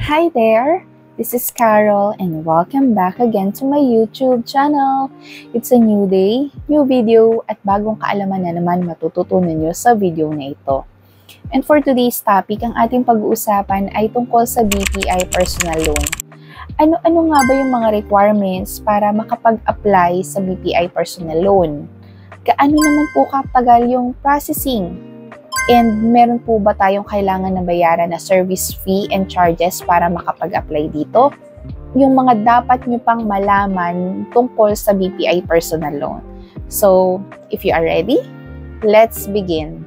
Hi there! This is Carol and welcome back again to my YouTube channel. It's a new day, new video at bagong kaalaman na naman matututunan nyo sa video na ito. And for today's topic, ang ating pag-uusapan ay tungkol sa BPI personal loan. Ano nga ba yung mga requirements para makapag-apply sa BPI personal loan? Gaano naman po katagal yung processing? And meron po ba tayong kailangan na bayaran na service fee and charges para makapag-apply dito? Yung mga dapat nyo pang malaman tungkol sa BPI personal loan. So, if you are ready, let's begin.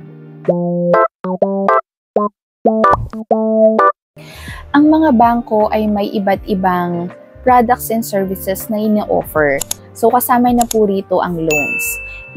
Ang mga bangko ay may iba't ibang products and services na ina-offer. So, kasama na po rito ang loans.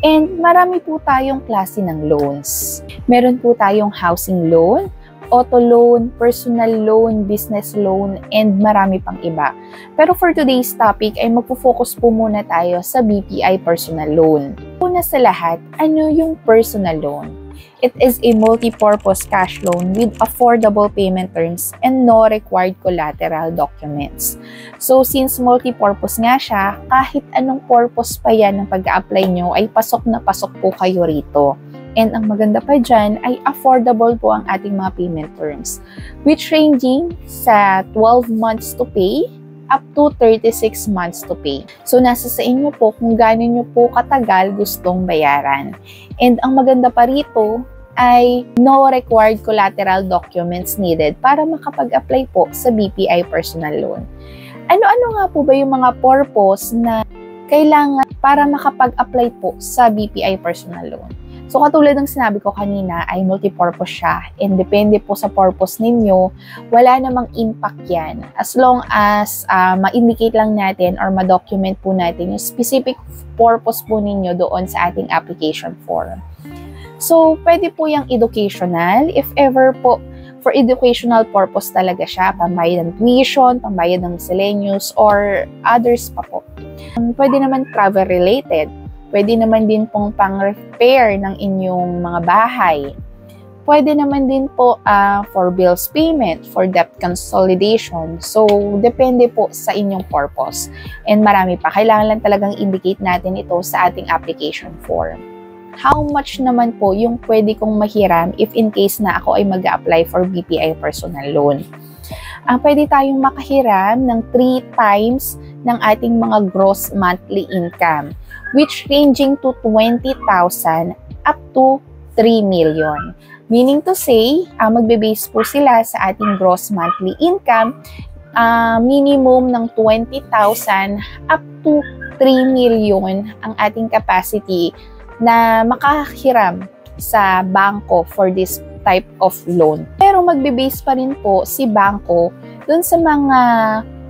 And marami po tayong klase ng loans. Meron po tayong housing loan, auto loan, personal loan, business loan, and marami pang iba. Pero for today's topic ay magpo-focus po muna tayo sa BPI personal loan. Una sa lahat, ano yung personal loan? It is a multi-purpose cash loan with affordable payment terms and no required collateral documents. So, since multi-purpose nga siya, kahit anong purpose pa yan ng pag-a-apply nyo, ay pasok na pasok po kayo rito. And ang maganda pa dyan ay affordable po ang ating mga payment terms, which ranging sa 12 months to pay up to 36 months to pay. So, nasa sa inyo po kung gaano nyo po katagal gustong bayaran. And ang maganda pa rito ay no required collateral documents needed para makapag-apply po sa BPI personal loan. Ano-ano nga po ba yung mga purpose na kailangan para makapag-apply po sa BPI personal loan? So, katulad ng sinabi ko kanina ay multi-purpose siya and depende po sa purpose ninyo, wala namang impact yan. As long as ma-indicate lang natin or ma-document po natin yung specific purpose po ninyo doon sa ating application form. So, pwede po yung educational, if ever po, for educational purpose talaga siya, pambayad ng tuition, pambayad ng miscellaneous, or others pa po. Pwede naman travel-related, pwede naman din pong pang-repair ng inyong mga bahay. Pwede naman din po for bills payment, for debt consolidation. So, depende po sa inyong purpose. And marami pa, kailangan lang talagang indicate natin ito sa ating application form. How much naman po yung pwede kong mahiram if in case na ako ay mag-a-apply for BPI personal loan? Pwede tayong makahiram ng 3 times ng ating mga gross monthly income, which ranging to 20,000 up to 3 million. Meaning to say, magbe-base po sila sa ating gross monthly income, minimum ng 20,000 up to 3 million ang ating capacity na makahiram sa bangko for this type of loan. Pero magbe-base pa rin po si bangko dun sa mga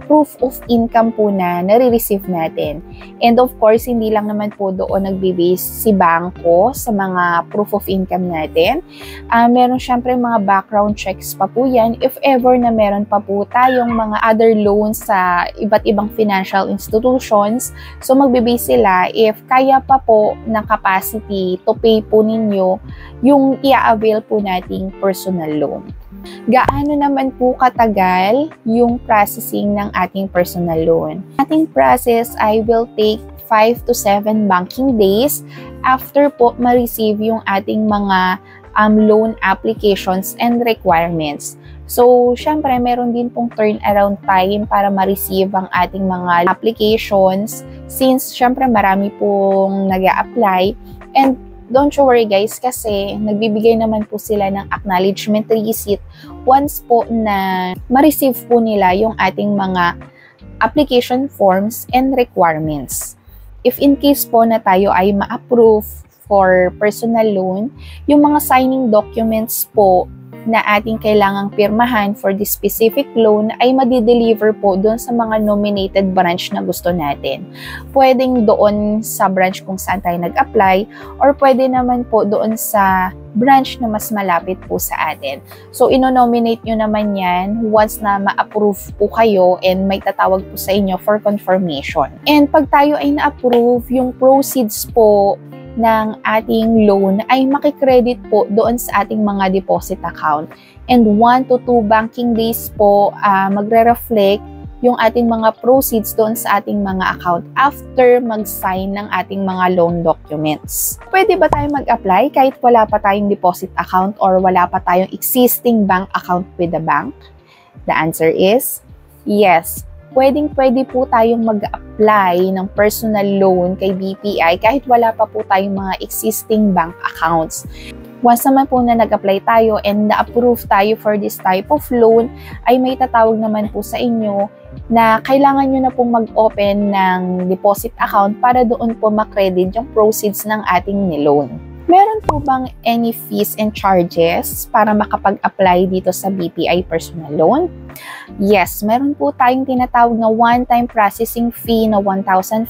proof of income po na nare-receive natin. And of course, hindi lang naman po doon nagbe-base si bangko sa mga proof of income natin. Meron syempre mga background checks pa po yan if ever na meron pa po tayong mga other loans sa iba't ibang financial institutions. So magbe-base sila if kaya pa po ng capacity to pay po ninyo yung i-avail po nating personal loan. Gaano naman po katagal yung processing ng ating personal loan? Ating process ay will take 5 to 7 banking days after po ma-receive yung ating mga loan applications and requirements. So, syempre, meron din pong turnaround time para ma-receive ang ating mga applications since, syempre, marami pong nag-a-apply. And don't you worry guys kasi nagbibigay naman po sila ng acknowledgement receipt once po na ma-receive po nila yung ating mga application forms and requirements. If in case po na tayo ay ma-approve for personal loan, yung mga signing documents po na ating kailangang pirmahan for this specific loan ay madi-deliver po doon sa mga nominated branch na gusto natin. Pwedeng doon sa branch kung saan tayo nag-apply or pwede naman po doon sa branch na mas malapit po sa atin. So, ino-nominate nyo naman yan once na ma-approve po kayo and may tatawag po sa inyo for confirmation. And pag tayo ay na-approve, yung proceeds po ng ating loan ay makikredit po doon sa ating mga deposit account. and 1 to 2 banking days po magre-reflect yung ating mga proceeds doon sa ating mga account after mag-sign ng ating mga loan documents. Pwede ba tayo mag-apply kahit wala pa tayong deposit account or wala pa tayong existing bank account with the bank? The answer is yes. Pwede po tayong mag-apply ng personal loan kay BPI kahit wala pa po tayong mga existing bank accounts. Once naman po na nag-apply tayo and na-approve tayo for this type of loan, ay may tatawag naman po sa inyo na kailangan nyo na pong mag-open ng deposit account para doon po makredit yung proceeds ng ating niloan. Meron po bang any fees and charges para makapag-apply dito sa BPI personal loan? Yes, meron po tayong tinatawag na one-time processing fee na 1,500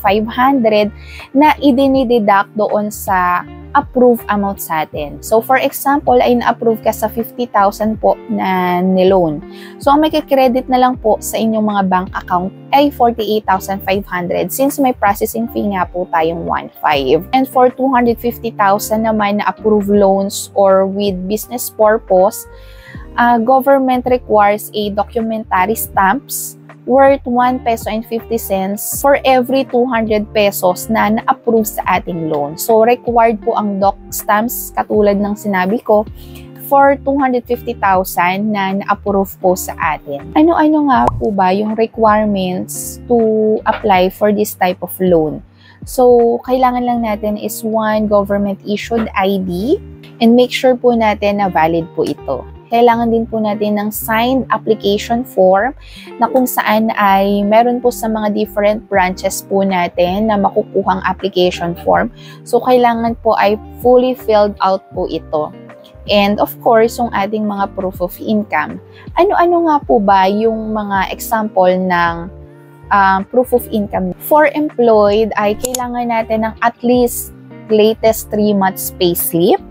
na idinideduct doon sa approve amount sa atin. So, for example, ay na-approve ka sa 50,000 po na niloan. So, ang may credit na lang po sa inyong mga bank account ay 48,500 since may processing fee nga po tayong 1,500. And for 250,000 naman na approved loans or with business purpose, government requires a documentary stamps worth 1 peso and 50 cents for every 200 pesos na na-approve sa ating loan. So, required po ang doc stamps katulad ng sinabi ko for 250,000 na na-approve po sa atin. Ano-ano nga po ba yung requirements to apply for this type of loan? So, kailangan lang natin is one government-issued ID and make sure po natin na valid po ito. Kailangan din po natin ng signed application form na kung saan ay meron po sa mga different branches po natin na makukuhang application form. So, kailangan po ay fully filled out po ito. And of course, yung ating mga proof of income. Ano-ano nga po ba yung mga example ng proof of income? For employed ay kailangan natin ng at least latest 3 months payslip.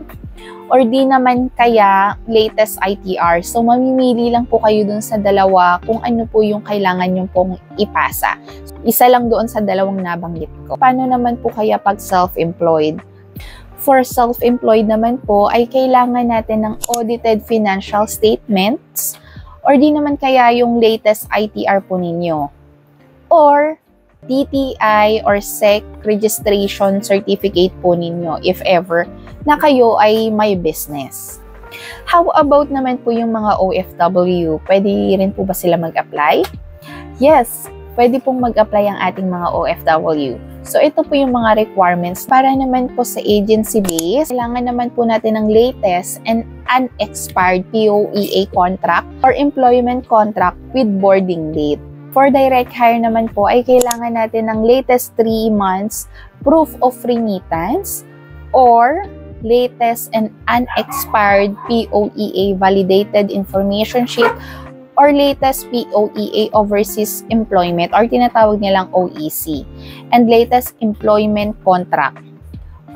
Or di naman kaya latest ITR. So, mamimili lang po kayo dun sa dalawa kung ano po yung kailangan nyo pong ipasa. Isa lang doon sa dalawang nabanggit ko. Paano naman po kaya pag self-employed? For self-employed naman po ay kailangan natin ng audited financial statements or di naman kaya yung latest ITR po ninyo. Or DTI or SEC registration certificate po ninyo if ever na kayo ay may business. How about naman po yung mga OFW? Pwede rin po ba sila mag-apply? Yes, pwede pong mag-apply ang ating mga OFW. So, ito po yung mga requirements para naman po sa agency base. Kailangan naman po natin ng latest and unexpired POEA contract or employment contract with boarding date. For direct hire naman po ay kailangan natin ng latest 3 months proof of remittance or latest and unexpired POEA validated information sheet or latest POEA overseas employment or tinatawag nilang OEC and latest employment contract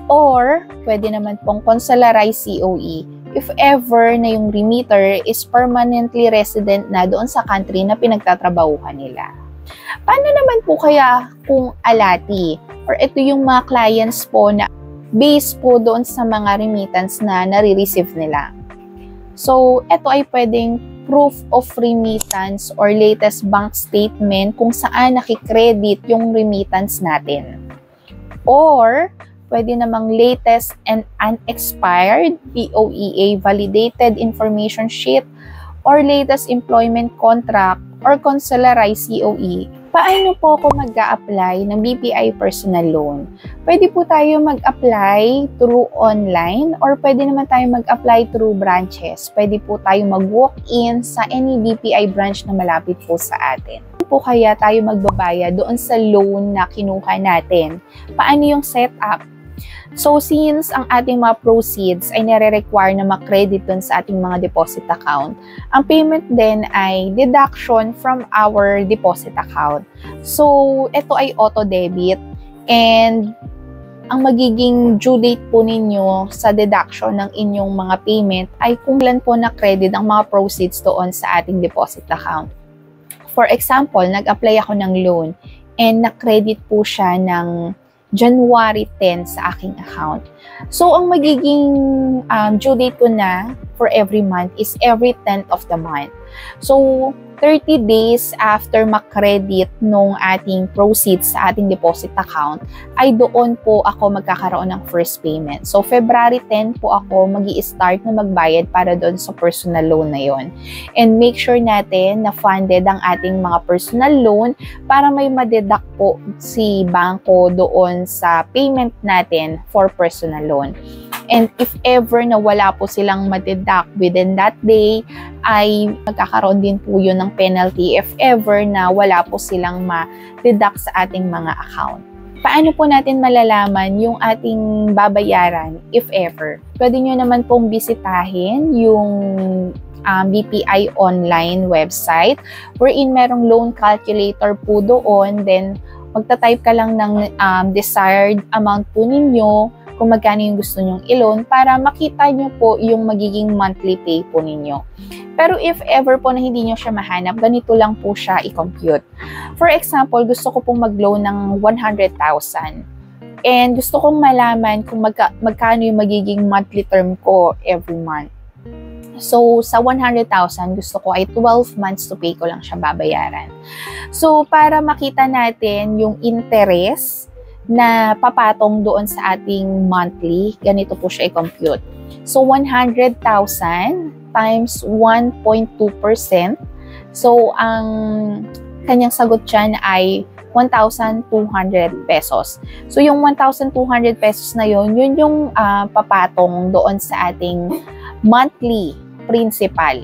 or pwede naman pong consularized COE if ever na yung remitter is permanently resident na doon sa country na pinagtatrabahuhan nila. Paano naman po kaya kung alati or ito yung mga clients po na based po doon sa mga remittance na nare-receive nila? So, ito ay pwedeng proof of remittance or latest bank statement kung saan nakikredit yung remittance natin. Or, pwede namang latest and unexpired POEA validated information sheet or latest employment contract or consularized COE. Paano po ako mag-a-apply ng BPI personal loan? Pwede po tayo mag-apply through online or pwede naman tayo mag-apply through branches. Pwede po tayo mag-walk-in sa any BPI branch na malapit po sa atin. Po kaya tayo magbabayad doon sa loan na kinuha natin? Paano yung setup? So, since ang ating mga proceeds ay nare-require na makredit dun sa ating mga deposit account, ang payment din ay deduction from our deposit account. So, ito ay auto-debit and ang magiging due date po ninyo sa deduction ng inyong mga payment ay kung ilan po na-credit ang mga proceeds doon sa ating deposit account. For example, nag-apply ako ng loan and na-credit po siya ng January 10 sa aking account. So, ang magiging due date ko na for every month is every 10th of the month. So, 30 days after makredit nung ating proceeds sa ating deposit account, ay doon po ako magkakaroon ng first payment. So, February 10 po ako magi-start na magbayad para doon sa personal loan na yon. And make sure natin na funded ang ating mga personal loan para may madeduct po si bangko doon sa payment natin for personal loan. And if ever na wala po silang madeduct within that day, ay magkakaroon din po yun ng penalty if ever na wala po silang ma-deduct sa ating mga account. Paano po natin malalaman yung ating babayaran if ever? Pwede nyo naman pong bisitahin yung BPI online website wherein merong loan calculator po doon. Then, magta-type ka lang ng desired amount po ninyo kung magkano yung gusto nyong i-loan para makita nyo po yung magiging monthly pay po ninyo. Pero if ever po na hindi nyo siya mahanap, ganito lang po siya i-compute. For example, gusto ko pong mag-loan ng 100,000. And gusto kong malaman kung magkano yung magiging monthly term ko every month. So, sa 100,000, gusto ko ay 12 months to pay ko lang siya babayaran. So, para makita natin yung interest na papatong doon sa ating monthly, ganito po siya i-compute. So, 100,000 times 1.2%. So, ang kanyang sagot dyan ay 1,200 pesos. So, yung 1,200 pesos na yun yung papatong doon sa ating monthly principal.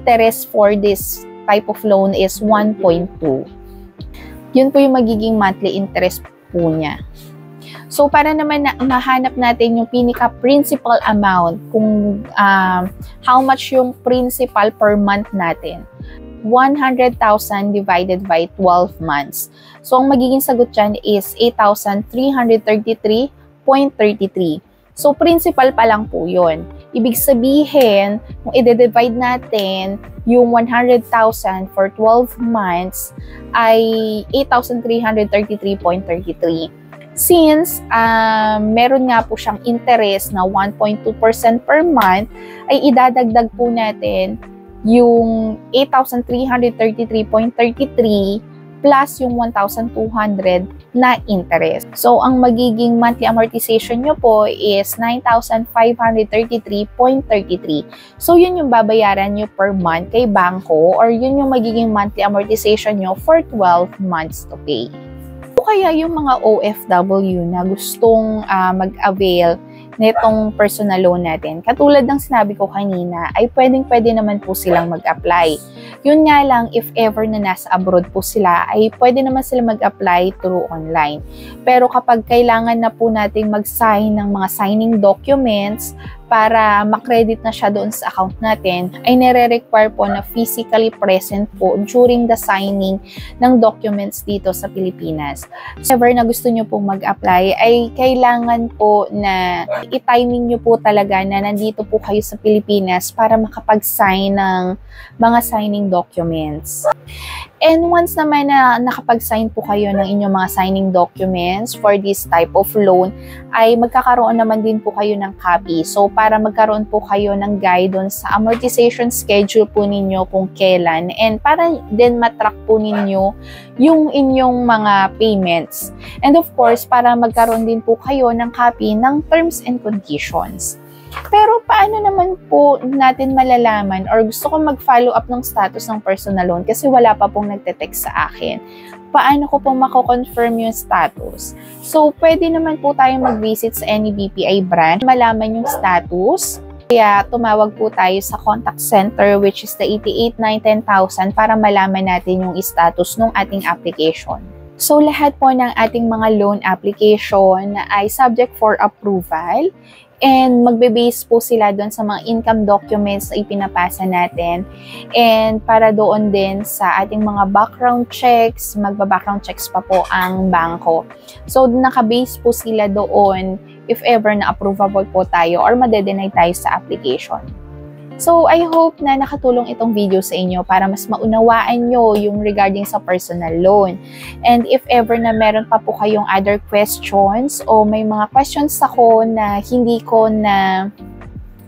Interest for this type of loan is 1.2. Yun po yung magiging monthly interest po niya. So, para naman mahanap natin yung pinaka-principal amount, kung how much yung principal per month natin. 100,000 divided by 12 months. So, ang magiging sagot dyan is 8,333.33. So, principal pa lang po yun. Ibig sabihin, kung i-divide natin yung 100,000 for 12 months ay 8,333.33. Since meron nga po siyang interest na 1.2% per month, ay idadagdag po natin yung 8,333.33 plus yung 1,200 na interest. So, ang magiging monthly amortization nyo po is 9,533.33. So, yun yung babayaran nyo per month kay bangko or yun yung magiging monthly amortization nyo for 12 months to pay. O kaya yung mga OFW na gustong mag-avail nitong personal loan natin, katulad ng sinabi ko kanina, ay pwede naman po silang mag-apply. Yun nga lang, if ever na nasa abroad po sila, ay pwede naman sila mag-apply through online. Pero kapag kailangan na po natin mag-sign ng mga signing documents para makredit na siya doon sa account natin, ay nire-require po na physically present po during the signing ng documents dito sa Pilipinas. If ever na gusto nyo po mag-apply, ay kailangan po na i-timing nyo po talaga na nandito po kayo sa Pilipinas para makapag-sign ng mga signing documents. And once naman na nakapag-sign po kayo ng inyong mga signing documents for this type of loan, ay magkakaroon naman din po kayo ng copy. So, para magkaroon po kayo ng guidance sa amortization schedule po ninyo kung kailan and para din matrack po ninyo yung inyong mga payments. And of course, para magkaroon din po kayo ng copy ng terms and conditions. Pero paano naman po natin malalaman or gusto ko mag-follow up ng status ng personal loan kasi wala pa pong nagte-text sa akin. Paano ko pong mako-confirm yung status? So, pwede naman po tayong mag-visit sa any BPI branch, malaman yung status. Kaya tumawag po tayo sa contact center which is the 88-910,000 para malaman natin yung status ng ating application. So, lahat po ng ating mga loan application ay subject for approval. And magbe-base po sila doon sa mga income documents na ipinapasa natin. And para doon din sa ating mga background checks, magba-background checks pa po ang bangko. So, naka-base po sila doon if ever na approvable po tayo or madedenay tayo sa application. So, I hope na nakatulong itong video sa inyo para mas maunawaan nyo yung regarding sa personal loan. And if ever na meron pa po kayong other questions o may mga questions ako na hindi ko na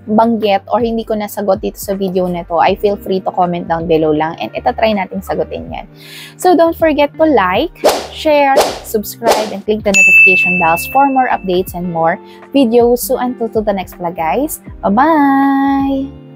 banggit or hindi ko nasagot dito sa video na to, I feel free to comment down below lang and itatry natin sagutin yan. So, don't forget to like, share, subscribe, and click the notification bells for more updates and more videos. So, until to the next vlog, guys. Bye-bye!